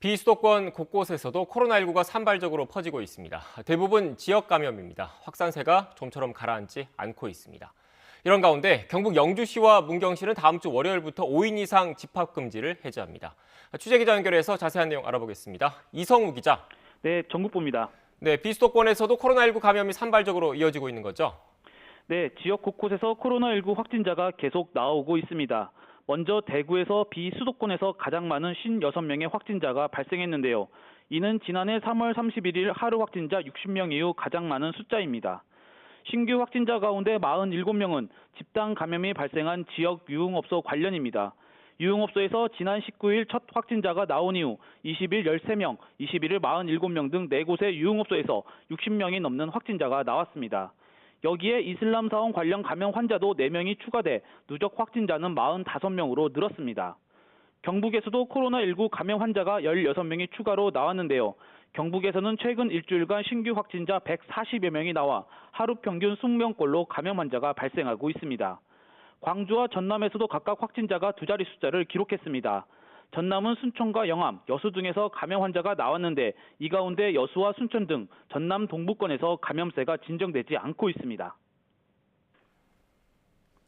비수도권 곳곳에서도 코로나19가 산발적으로 퍼지고 있습니다. 대부분 지역 감염입니다. 확산세가 좀처럼 가라앉지 않고 있습니다. 이런 가운데 경북 영주시와 문경시는 다음 주 월요일부터 5인 이상 집합금지를 해제합니다. 취재기자 연결해서 자세한 내용 알아보겠습니다. 이성우 기자. 네, 전국부입니다. 네, 비수도권에서도 코로나19 감염이 산발적으로 이어지고 있는 거죠? 네, 지역 곳곳에서 코로나19 확진자가 계속 나오고 있습니다. 먼저 대구에서 비수도권에서 가장 많은 56명의 확진자가 발생했는데요. 이는 지난해 3월 31일 하루 확진자 60명 이후 가장 많은 숫자입니다. 신규 확진자 가운데 47명은 집단 감염이 발생한 지역 유흥업소 관련입니다. 유흥업소에서 지난 19일 첫 확진자가 나온 이후 20일 13명, 21일 47명 등 4곳의 유흥업소에서 60명이 넘는 확진자가 나왔습니다. 여기에 이슬람 사원 관련 감염 환자도 4명이 추가돼 누적 확진자는 45명으로 늘었습니다. 경북에서도 코로나19 감염 환자가 16명이 추가로 나왔는데요. 경북에서는 최근 일주일간 신규 확진자 140여 명이 나와 하루 평균 20명꼴로 감염 환자가 발생하고 있습니다. 광주와 전남에서도 각각 확진자가 2자리 숫자를 기록했습니다. 전남은 순천과 영암, 여수 등에서 감염 환자가 나왔는데 이 가운데 여수와 순천 등 전남 동부권에서 감염세가 진정되지 않고 있습니다.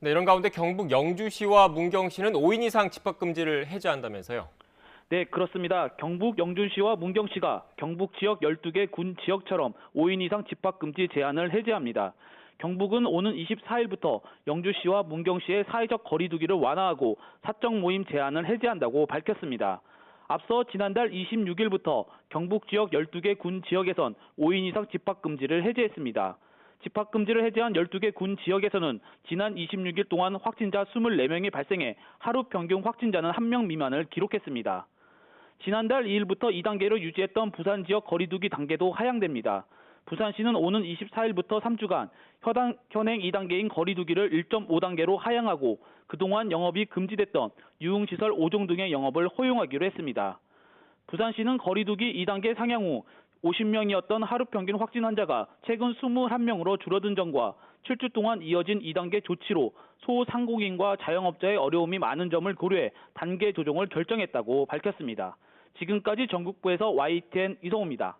네, 이런 가운데 경북 영주시와 문경시는 5인 이상 집합금지를 해제한다면서요? 네, 그렇습니다. 경북 영주시와 문경시가 경북 지역 12개 군 지역처럼 5인 이상 집합금지 제한을 해제합니다. 경북은 오는 24일부터 영주시와 문경시의 사회적 거리 두기를 완화하고 사적 모임 제한을 해제한다고 밝혔습니다. 앞서 지난달 26일부터 경북 지역 12개 군 지역에선 5인 이상 집합금지를 해제했습니다. 집합금지를 해제한 12개 군 지역에서는 지난 26일 동안 확진자 24명이 발생해 하루 평균 확진자는 1명 미만을 기록했습니다. 지난달 2일부터 2단계로 유지했던 부산 지역 거리두기 단계도 하향됩니다. 부산시는 오는 24일부터 3주간 현행 2단계인 거리두기를 1.5단계로 하향하고 그동안 영업이 금지됐던 유흥시설 5종 등의 영업을 허용하기로 했습니다. 부산시는 거리두기 2단계 상향 후 50명이었던 하루 평균 확진 환자가 최근 21명으로 줄어든 점과 7주 동안 이어진 2단계 조치로 소상공인과 자영업자의 어려움이 많은 점을 고려해 단계 조정을 결정했다고 밝혔습니다. 지금까지 전국부에서 YTN 이성우입니다.